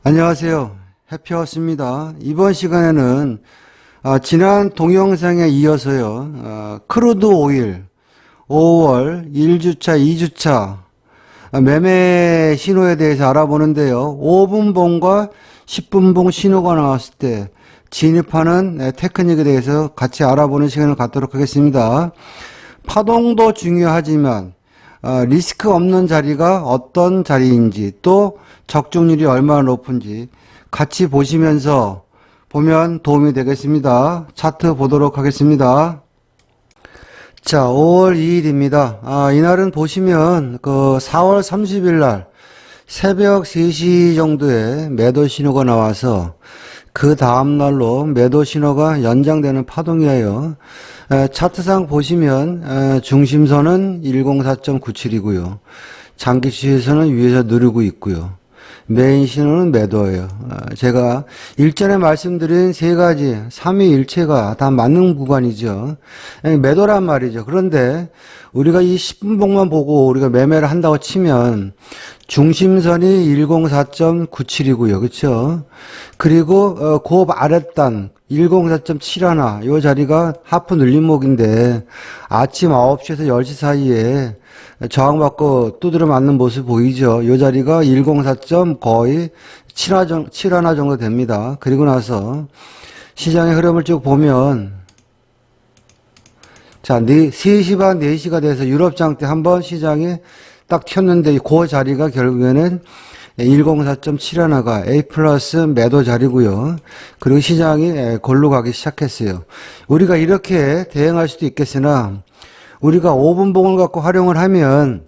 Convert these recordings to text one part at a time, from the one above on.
안녕하세요. 해피하우스입니다. 이번 시간에는 지난 동영상에 이어서요. 크루드 오일 5월 1주차, 2주차 매매 신호에 대해서 알아보는데요. 5분봉과 10분봉 신호가 나왔을 때 진입하는 테크닉에 대해서 같이 알아보는 시간을 갖도록 하겠습니다. 파동도 중요하지만 리스크 없는 자리가 어떤 자리인지 또 적중률이 얼마나 높은지 같이 보시면서 보면 도움이 되겠습니다. 차트 보도록 하겠습니다. 자, 5월 2일입니다. 이날은 보시면 4월 30일 날 새벽 3시 정도에 매도 신호가 나와서 그 다음 날로 매도 신호가 연장되는 파동이에요. 차트상 보시면 중심선은 104.97이고요. 장기 추세선은 위에서 누르고 있고요. 메인 신호는 매도예요. 제가 일전에 말씀드린 세 가지 삼위일체가 다 맞는 구간이죠. 매도란 말이죠. 그런데 우리가 이 10분봉만 보고 우리가 매매를 한다고 치면 중심선이 104.97이고요. 그렇죠? 그리고 그 아랫단 104.71 이 자리가 하프 눌림목인데 아침 9시에서 10시 사이에 저항받고 두드려 맞는 모습 보이죠? 이 자리가 104. 거의 71 정도 됩니다. 그리고 나서 시장의 흐름을 쭉 보면 자, 3시 반, 4시가 돼서 유럽장 때 한번 시장이 딱 튀었는데 그 자리가 결국에는 104.71가 A 플러스 매도 자리고요. 그리고 시장이 골로 가기 시작했어요. 우리가 이렇게 대응할 수도 있겠으나 우리가 5분봉을 갖고 활용을 하면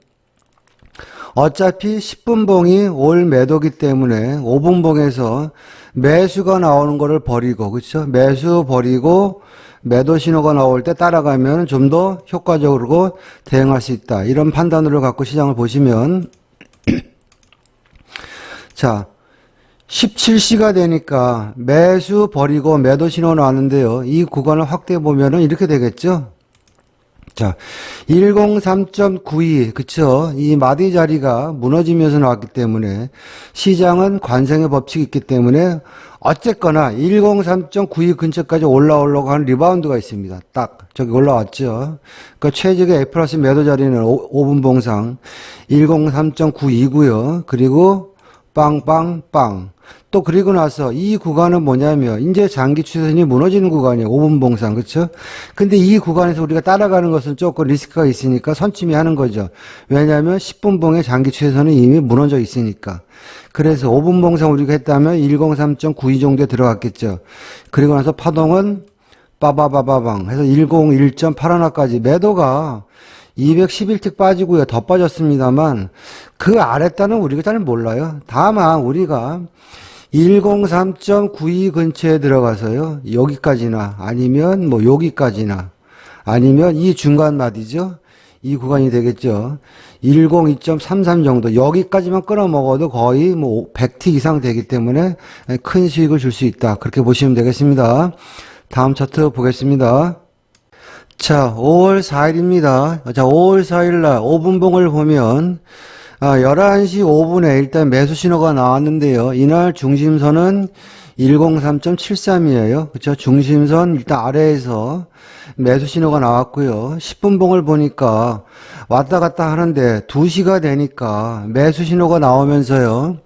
어차피 10분봉이 올 매도기 때문에 5분봉에서 매수가 나오는 거를 버리고, 그렇죠? 매수 버리고 매도 신호가 나올 때 따라가면 좀 더 효과적으로 대응할 수 있다. 이런 판단으로 갖고 시장을 보시면 자, 17시가 되니까 매수 버리고 매도 신호 나왔는데요. 이 구간을 확대해 보면은 이렇게 되겠죠? 자, 103.92, 그쵸? 이 마디 자리가 무너지면서 나왔기 때문에 시장은 관성의 법칙이 있기 때문에 어쨌거나 103.92 근처까지 올라오려고 하는 리바운드가 있습니다. 딱 저기 올라왔죠. 그러니까 최적의 A 플러스 매도 자리는 5분봉상 103.92고요. 그리고 빵빵빵. 또 그리고 나서 이 구간은 뭐냐면 이제 장기 추세선이 무너지는 구간이에요. 5분봉상. 그렇죠? 근데 이 구간에서 우리가 따라가는 것은 조금 리스크가 있으니까 선침해하는 거죠. 왜냐하면 10분봉의 장기 추세선은 이미 무너져 있으니까. 그래서 5분봉상 우리가 했다면 103.92 정도에 들어갔겠죠. 그리고 나서 파동은 빠바바바방 해서 101.81까지 매도가 211틱 빠지고요. 더 빠졌습니다만 그 아랫단은 우리가 잘 몰라요. 다만 우리가 103.92 근처에 들어가서요. 여기까지나 아니면 뭐 여기까지나 아니면 이 중간 마디죠. 이 구간이 되겠죠. 102.33 정도 여기까지만 끊어 먹어도 거의 뭐 100틱 이상 되기 때문에 큰 수익을 줄 수 있다. 그렇게 보시면 되겠습니다. 다음 차트 보겠습니다. 자, 5월 4일입니다. 자, 5월 4일 날 5분봉을 보면 11시 5분에 일단 매수 신호가 나왔는데요. 이날 중심선은 103.73이에요. 그렇죠? 중심선 일단 아래에서 매수 신호가 나왔고요. 10분봉을 보니까 왔다 갔다 하는데 2시가 되니까 매수 신호가 나오면서요.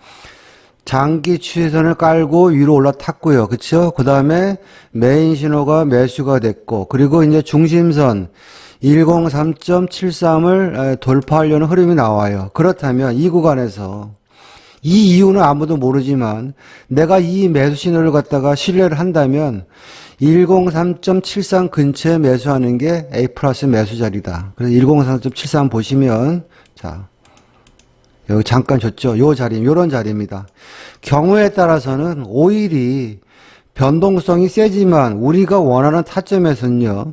장기 추세선을 깔고 위로 올라탔고요. 그쵸? 그 다음에 메인 신호가 매수가 됐고, 그리고 이제 중심선 103.73을 돌파하려는 흐름이 나와요. 그렇다면 이 구간에서 이 이유는 아무도 모르지만 내가 이 매수 신호를 갖다가 신뢰를 한다면 103.73 근처에 매수하는 게 A 플러스 매수 자리다. 그래서 103.73 보시면, 자, 여기 잠깐 줬죠. 요 자리, 요런 자리입니다. 경우에 따라서는 오일이 변동성이 세지만 우리가 원하는 타점에서는요,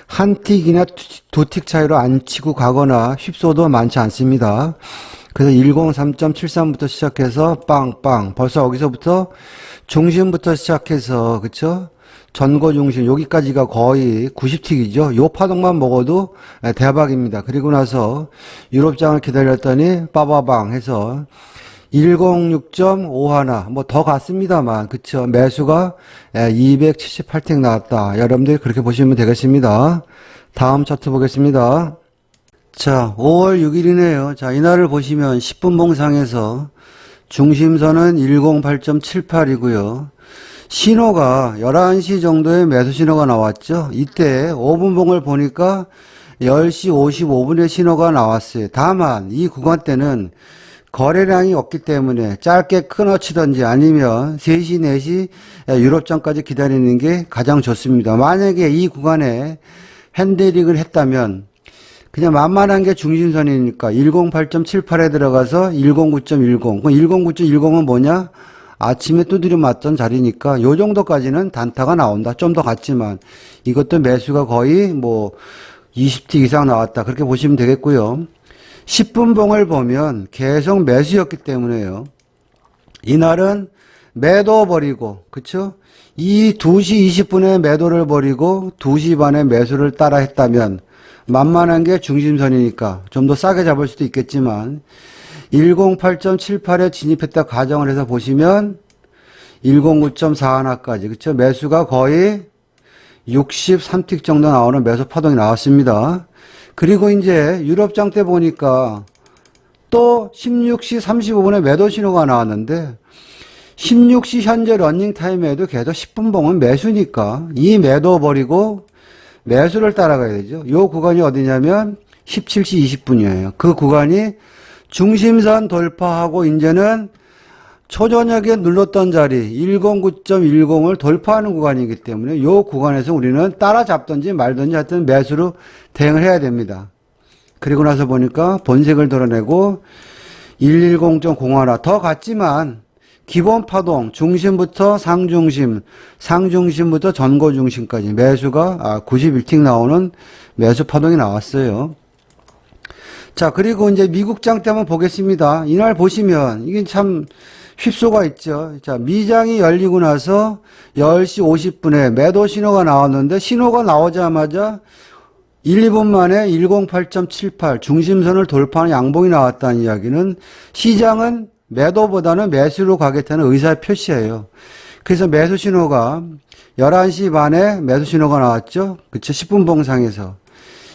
한 틱이나 두 틱 차이로 안 치고 가거나 휩소도 많지 않습니다. 그래서 103.73부터 시작해서 빵빵. 벌써 여기서부터 중심부터 시작해서, 그쵸? 전고 중심 여기까지가 거의 90틱이죠. 요 파동만 먹어도 대박입니다. 그리고 나서 유럽장을 기다렸더니 빠바방 해서 106.51, 뭐 더 갔습니다만, 그쵸. 매수가 278틱 나왔다. 여러분들이 그렇게 보시면 되겠습니다. 다음 차트 보겠습니다. 자, 5월 6일이네요. 자, 이날을 보시면 10분 봉상에서 중심선은 108.78이고요. 신호가 11시 정도에 매수 신호가 나왔죠. 이때 5분 봉을 보니까 10시 55분에 신호가 나왔어요. 다만 이 구간대는 거래량이 없기 때문에 짧게 끊어치든지 아니면 3시, 4시 유럽장까지 기다리는 게 가장 좋습니다. 만약에 이 구간에 핸들링을 했다면 그냥 만만한 게 중심선이니까 108.78에 들어가서 109.10. 그럼 109.10은 뭐냐? 아침에 두드려 맞던 자리니까 요 정도까지는 단타가 나온다. 좀 더 갔지만 이것도 매수가 거의 뭐 20티 이상 나왔다. 그렇게 보시면 되겠고요. 10분 봉을 보면 계속 매수였기 때문에요. 이날은 매도 버리고, 그쵸? 이 2시 20분에 매도를 버리고 2시 반에 매수를 따라 했다면 만만한 게 중심선이니까 좀 더 싸게 잡을 수도 있겠지만 108.78에 진입했다 가정을 해서 보시면 109.41까지, 그쵸? 매수가 거의 63틱 정도 나오는 매수 파동이 나왔습니다. 그리고 이제 유럽장 때 보니까 또 16시 35분에 매도 신호가 나왔는데 16시 현재 러닝타임에도 계속 10분 봉은 매수니까 이 매도 버리고 매수를 따라가야 되죠. 요 구간이 어디냐면 17시 20분이에요. 그 구간이 중심선 돌파하고 이제는 초저녁에 눌렀던 자리 109.10을 돌파하는 구간이기 때문에 이 구간에서 우리는 따라잡든지 말든지 하여튼 매수로 대응을 해야 됩니다. 그리고 나서 보니까 본색을 드러내고 110.01 더 갔지만 기본 파동 중심부터 상중심, 상중심부터 전고중심까지 매수가 91틱 나오는 매수 파동이 나왔어요. 자, 그리고 이제 미국장 때 한번 보겠습니다. 이날 보시면 이게 참 휩소가 있죠. 자, 미장이 열리고 나서 10시 50분에 매도 신호가 나왔는데 신호가 나오자마자 1, 2분 만에 108.78 중심선을 돌파하는 양봉이 나왔다는 이야기는 시장은 매도보다는 매수로 가겠다는 의사의 표시예요. 그래서 매수 신호가 11시 반에 매수 신호가 나왔죠. 그쵸? 10분 봉상에서.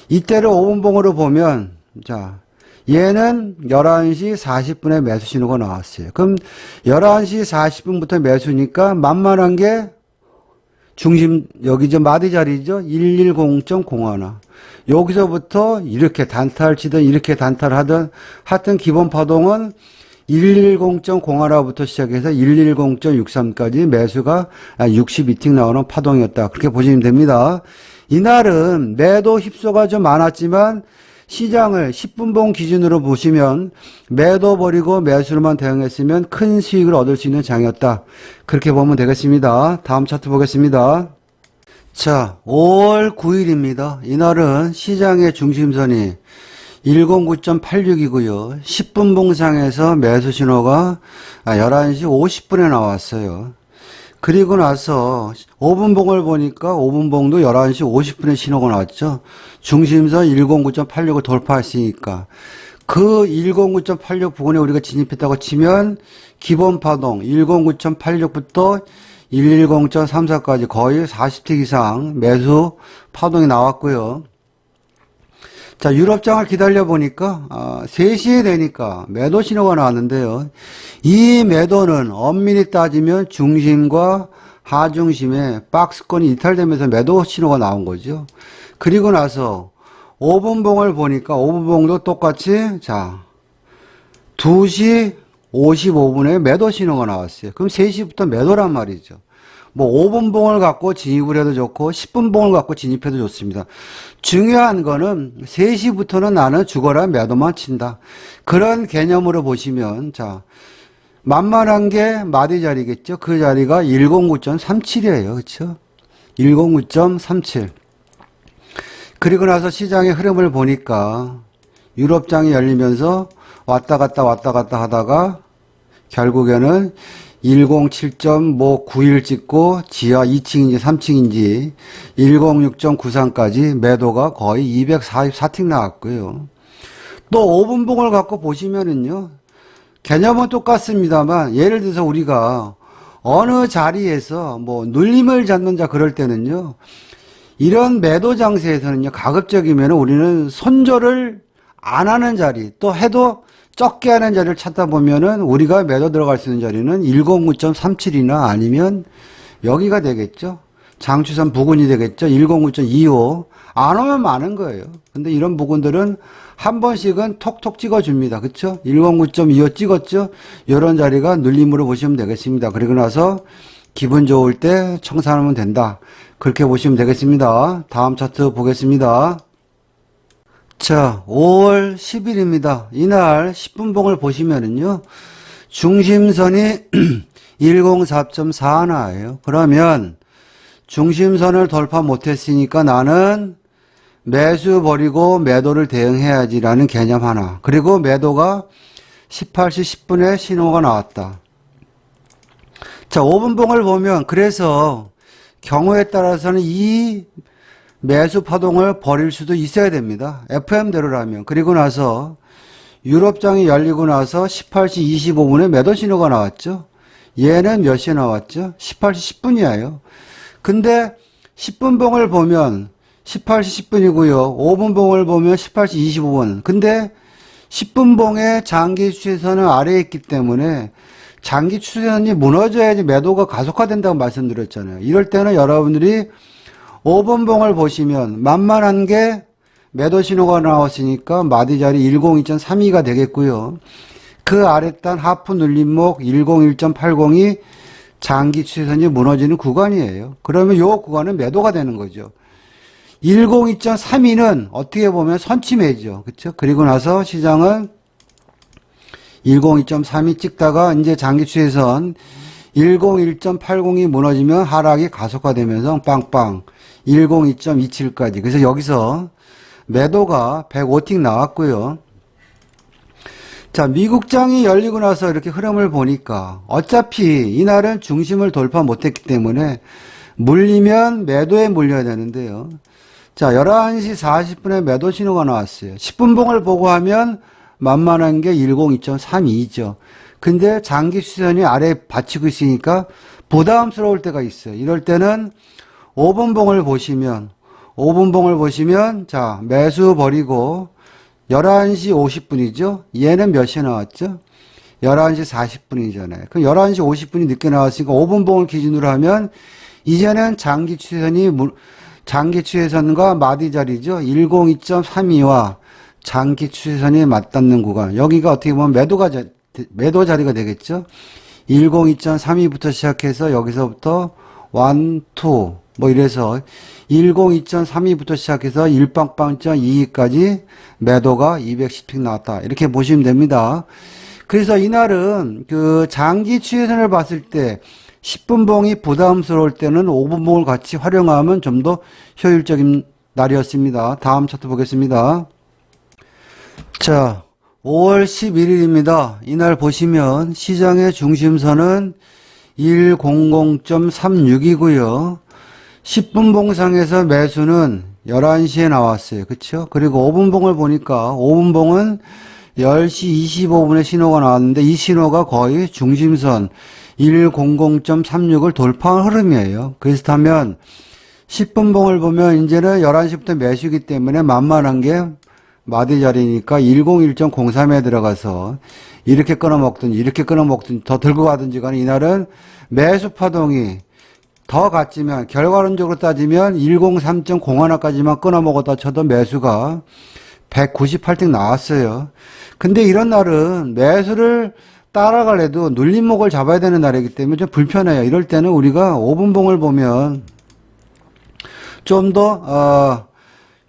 이때를 5분 봉으로 보면 자, 얘는 11시 40분에 매수 신호가 나왔어요. 그럼 11시 40분부터 매수니까 만만한 게 중심, 여기 마디 자리죠? 110.01. 여기서부터 이렇게 단타를 치든 이렇게 단타를 하든 하여튼 기본 파동은 110.01부터 시작해서 110.63까지 매수가 62틱 나오는 파동이었다. 그렇게 보시면 됩니다. 이날은 매도 휩소가 좀 많았지만 시장을 10분봉 기준으로 보시면 매도 버리고 매수로만 대응했으면 큰 수익을 얻을 수 있는 장이었다. 그렇게 보면 되겠습니다. 다음 차트 보겠습니다. 자, 5월 9일입니다. 이날은 시장의 중심선이 109.86이고요. 10분 봉상에서 매수 신호가 11시 50분에 나왔어요. 그리고 나서 5분 봉을 보니까 5분 봉도 11시 50분에 신호가 나왔죠. 중심선 109.86을 돌파했으니까 그 109.86 부근에 우리가 진입했다고 치면 기본 파동 109.86부터 110.34까지 거의 40틱 이상 매수 파동이 나왔고요. 자, 유럽장을 기다려 보니까 3시에 되니까 매도 신호가 나왔는데요. 이 매도는 엄밀히 따지면 중심과 하중심에 박스권이 이탈되면서 매도 신호가 나온 거죠. 그리고 나서 5분 봉을 보니까 5분 봉도 똑같이 자 2시 55분에 매도 신호가 나왔어요. 그럼 3시부터 매도란 말이죠. 뭐 5분 봉을 갖고 진입을 해도 좋고 10분 봉을 갖고 진입해도 좋습니다. 중요한 거는 3시부터는 나는 죽어라 매도만 친다. 그런 개념으로 보시면 자 만만한 게 마디 자리겠죠. 그 자리가 109.37이에요. 그렇죠? 109.37. 그리고 나서 시장의 흐름을 보니까 유럽장이 열리면서 왔다 갔다 하다가 결국에는 107.91 찍고 지하 2층인지 3층인지 106.93까지 매도가 거의 244틱 나왔고요. 또 5분 봉을 갖고 보시면은요. 개념은 똑같습니다만 예를 들어서 우리가 어느 자리에서 뭐 눌림을 잡는자 그럴 때는요. 이런 매도 장세에서는요. 가급적이면 우리는 손절을 안 하는 자리 또 해도 적게 하는 자리를 찾다 보면은 우리가 매도 들어갈 수 있는 자리는 109.37이나 아니면 여기가 되겠죠. 장추선 부근이 되겠죠. 109.25. 안 오면 많은 거예요. 근데 이런 부분들은 한 번씩은 톡톡 찍어줍니다. 그쵸? 109.25 찍었죠? 이런 자리가 눌림으로 보시면 되겠습니다. 그리고 나서 기분 좋을 때 청산하면 된다. 그렇게 보시면 되겠습니다. 다음 차트 보겠습니다. 자, 5월 10일입니다. 이날 10분봉을 보시면은요, 중심선이 104.41예요. 그러면 중심선을 돌파 못했으니까 나는 매수 버리고 매도를 대응해야지라는 개념 하나. 그리고 매도가 18시 10분에 신호가 나왔다. 자, 5분봉을 보면 그래서 경우에 따라서는 이 매수 파동을 버릴 수도 있어야 됩니다. FM대로라면. 그리고 나서 유럽장이 열리고 나서 18시 25분에 매도 신호가 나왔죠. 얘는 몇 시에 나왔죠? 18시 10분이에요. 근데 10분봉을 보면 18시 10분이고요. 5분봉을 보면 18시 25분. 근데 10분봉의 장기 추세선은 아래에 있기 때문에 장기 추세선이 무너져야지 매도가 가속화된다고 말씀드렸잖아요. 이럴 때는 여러분들이 5분봉을 보시면 만만한 게 매도 신호가 나왔으니까 마디 자리 102.32가 되겠고요. 그 아랫단 하프 눌림목 101.80이 장기 추세선이 무너지는 구간이에요. 그러면 이 구간은 매도가 되는 거죠. 102.32는 어떻게 보면 선침해죠. 그렇죠? 그리고 나서 시장은 102.32 찍다가 이제 장기 추세선 101.80이 무너지면 하락이 가속화되면서 빵빵 102.27까지. 그래서 여기서 매도가 105틱 나왔고요. 자, 미국장이 열리고 나서 이렇게 흐름을 보니까 어차피 이날은 중심을 돌파 못했기 때문에 물리면 매도에 물려야 되는데요. 자, 11시 40분에 매도 신호가 나왔어요. 10분봉을 보고 하면 만만한 게 102.32죠. 근데 장기 추세선이 아래에 받치고 있으니까 부담스러울 때가 있어요. 이럴 때는 5분봉을 보시면 자, 매수 버리고 11시 50분이죠. 얘는 몇 시에 나왔죠? 11시 40분이잖아요. 그럼 11시 50분이 늦게 나왔으니까 5분봉을 기준으로 하면 이제는 장기 추세선과 마디 자리죠. 102.32와 장기 추세선이 맞닿는 구간. 여기가 어떻게 보면 매도 자리가 되겠죠. 102.32부터 시작해서 여기서부터 1, 2, 뭐 이래서 102.32부터 시작해서 1빵빵.22까지 매도가 210픽 나왔다. 이렇게 보시면 됩니다. 그래서 이날은 그 장기 추세선을 봤을 때 10분봉이 부담스러울 때는 5분봉을 같이 활용하면 좀 더 효율적인 날이었습니다. 다음 차트 보겠습니다. 자, 5월 11일입니다. 이날 보시면 시장의 중심선은 100.36이고요. 10분봉상에서 매수는 11시에 나왔어요. 그쵸? 그리고 5분봉을 보니까 5분봉은 10시 25분에 신호가 나왔는데 이 신호가 거의 중심선 100.36을 돌파한 흐름이에요. 그렇다면 10분봉을 보면 이제는 11시부터 매수이기 때문에 만만한 게 마디 자리니까 101.03에 들어가서 이렇게 끊어먹든지 더 들고 가든지 간에 이날은 매수 파동이 더 갔지만 결과론적으로 따지면 103.01까지만 끊어먹었다 쳐도 매수가 198등 나왔어요. 근데 이런 날은 매수를 따라가려도 눌림목을 잡아야 되는 날이기 때문에 좀 불편해요. 이럴 때는 우리가 5분봉을 보면 좀 더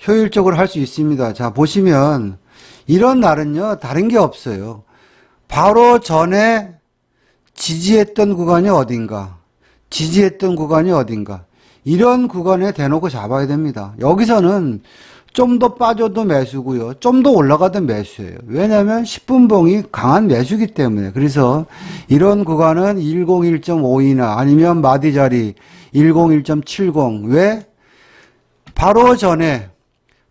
효율적으로 할 수 있습니다. 자, 보시면 이런 날은요 다른 게 없어요. 바로 전에 지지했던 구간이 어딘가 이런 구간에 대놓고 잡아야 됩니다. 여기서는 좀 더 빠져도 매수고요. 좀 더 올라가도 매수예요. 왜냐하면 10분봉이 강한 매수이기 때문에. 그래서 이런 구간은 101.52나 아니면 마디 자리 101.70. 왜? 바로 전에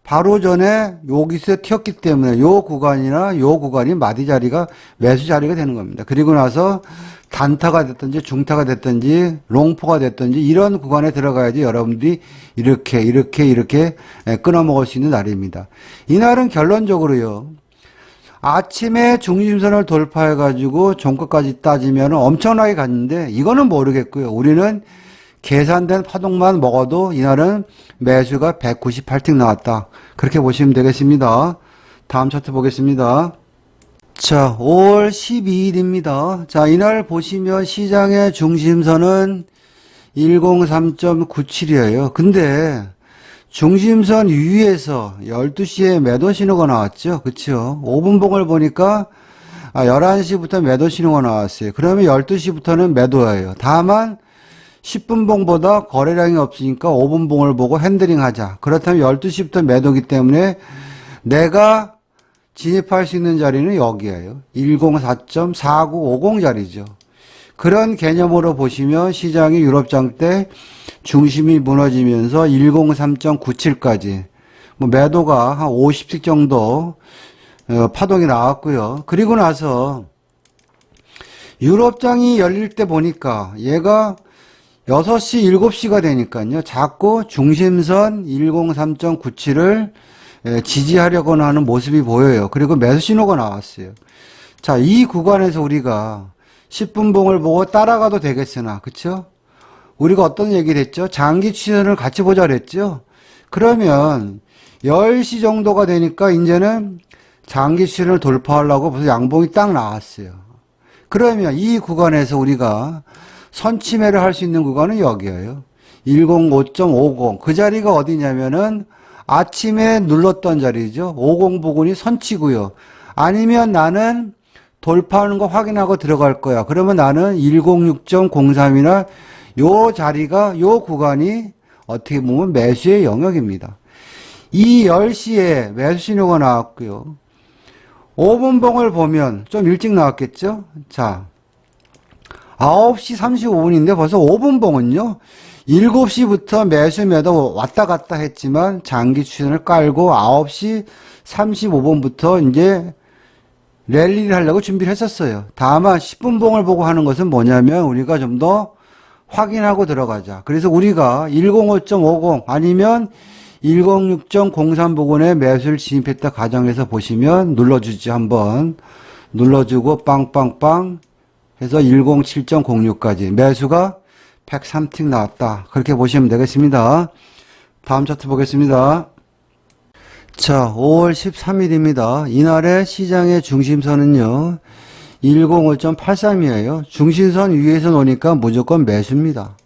바로 전에 여기서 튀었기 때문에 요 구간이나 요 구간이 마디 자리가 매수 자리가 되는 겁니다. 그리고 나서 단타가 됐든지 중타가 됐든지 롱포가 됐든지 이런 구간에 들어가야지 여러분들이 이렇게 끊어 먹을 수 있는 날입니다. 이날은 결론적으로요. 아침에 중심선을 돌파해 가지고 종가까지 따지면 엄청나게 갔는데 이거는 모르겠고요. 우리는 계산된 파동만 먹어도 이날은 매수가 198틱 나왔다. 그렇게 보시면 되겠습니다. 다음 차트 보겠습니다. 자, 5월 12일입니다. 자, 이날 보시면 시장의 중심선은 103.97이에요. 근데 중심선 위에서 12시에 매도 신호가 나왔죠. 그쵸? 5분봉을 보니까 11시부터 매도 신호가 나왔어요. 그러면 12시부터는 매도예요. 다만 10분봉보다 거래량이 없으니까 5분봉을 보고 핸들링 하자. 그렇다면 12시부터 매도기 때문에 내가 진입할 수 있는 자리는 여기에요. 104.4950 자리죠. 그런 개념으로 보시면 시장이 유럽장 때 중심이 무너지면서 103.97까지 매도가 한 50씩 정도 파동이 나왔고요. 그리고 나서 유럽장이 열릴 때 보니까 얘가 6시, 7시가 되니까요. 자꾸 중심선 103.97을 지지하려고 하는 모습이 보여요. 그리고 매수 신호가 나왔어요. 자, 이 구간에서 우리가 10분봉을 보고 따라가도 되겠으나, 그쵸? 우리가 어떤 얘기를 했죠? 장기 추세선을 같이 보자 그랬죠? 그러면 10시 정도가 되니까 이제는 장기 추세선을 돌파하려고 벌써 양봉이 딱 나왔어요. 그러면 이 구간에서 우리가 선침해를 할 수 있는 구간은 여기예요. 105.50. 그 자리가 어디냐면은 아침에 눌렀던 자리죠. 50 부근이 선치고요. 아니면 나는 돌파하는 거 확인하고 들어갈 거야. 그러면 나는 106.03이나 요 자리가, 요 구간이 어떻게 보면 매수의 영역입니다. 이 10시에 매수 신호가 나왔고요. 5분봉을 보면 좀 일찍 나왔겠죠? 자, 9시 35분인데 벌써 5분봉은요. 7시부터 매수 매도 왔다 갔다 했지만 장기 추세선을 깔고 9시 35분부터 이제 랠리를 하려고 준비를 했었어요. 다만 10분봉을 보고 하는 것은 뭐냐면 우리가 좀 더 확인하고 들어가자. 그래서 우리가 105.50 아니면 106.03 부근에 매수를 진입했다 가정해서 보시면 눌러주지 한번. 눌러주고 빵빵빵 해서 107.06까지 매수가 103틱 나왔다. 그렇게 보시면 되겠습니다. 다음 차트 보겠습니다. 자, 5월 13일입니다. 이날의 시장의 중심선은요. 105.83이에요. 중심선 위에서 노니까 무조건 매수입니다.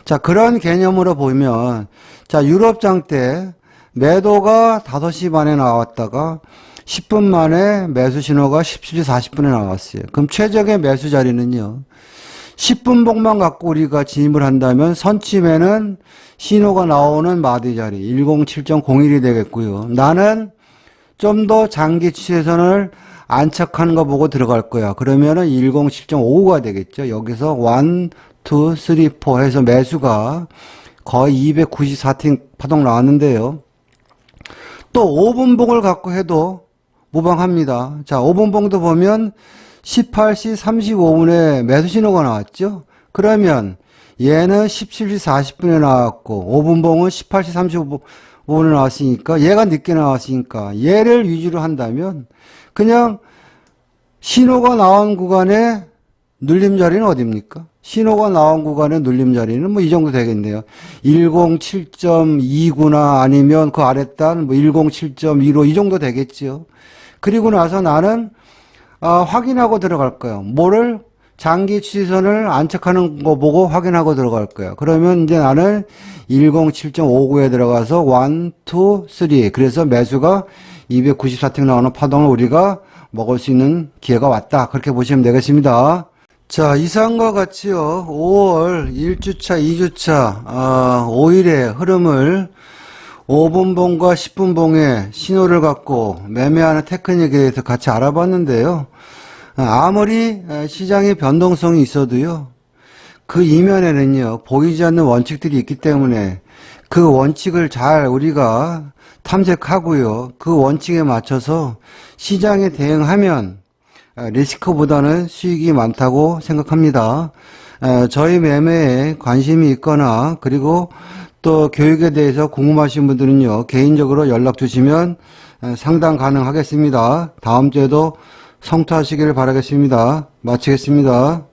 자, 그런 개념으로 보면 자, 유럽장 때 매도가 5시 반에 나왔다가 10분 만에 매수 신호가 17시 40분에 나왔어요. 그럼 최적의 매수 자리는요. 10분봉만 갖고 우리가 진입을 한다면 선침에는 신호가 나오는 마디 자리 107.01이 되겠고요. 나는 좀 더 장기 추세선을 안착하는 거 보고 들어갈 거야. 그러면은 107.55가 되겠죠. 여기서 1, 2, 3, 4 해서 매수가 거의 294팅 파동 나왔는데요. 또 5분봉을 갖고 해도 무방합니다. 자, 5분봉도 보면 18시 35분에 매수 신호가 나왔죠. 그러면 얘는 17시 40분에 나왔고 5분봉은 18시 35분에 나왔으니까 얘가 늦게 나왔으니까 얘를 위주로 한다면 그냥 신호가 나온 구간에 눌림 자리는 어디입니까? 신호가 나온 구간의 눌림 자리는 뭐 이 정도 되겠네요. 107.29나 아니면 그 아랫단 뭐 107.15 이 정도 되겠죠. 그리고 나서 나는 확인하고 들어갈 거예요. 뭐를? 장기 추세선을 안착하는 거 보고 확인하고 들어갈 거예요. 그러면 이제 나는 107.59에 들어가서 1, 2, 3 그래서 매수가 294팅 나오는 파동을 우리가 먹을 수 있는 기회가 왔다. 그렇게 보시면 되겠습니다. 자, 이상과 같이요. 5월 1주차, 2주차, 5일의 흐름을 5분봉과 10분봉의 신호를 갖고 매매하는 테크닉에 대해서 같이 알아봤는데요. 아무리 시장의 변동성이 있어도요. 그 이면에는요. 보이지 않는 원칙들이 있기 때문에 그 원칙을 잘 우리가 탐색하고요. 그 원칙에 맞춰서 시장에 대응하면 리스크보다는 수익이 많다고 생각합니다. 저희 매매에 관심이 있거나 그리고 또 교육에 대해서 궁금하신 분들은요, 개인적으로 연락 주시면 상담 가능하겠습니다. 다음 주에도 성투하시기를 바라겠습니다. 마치겠습니다.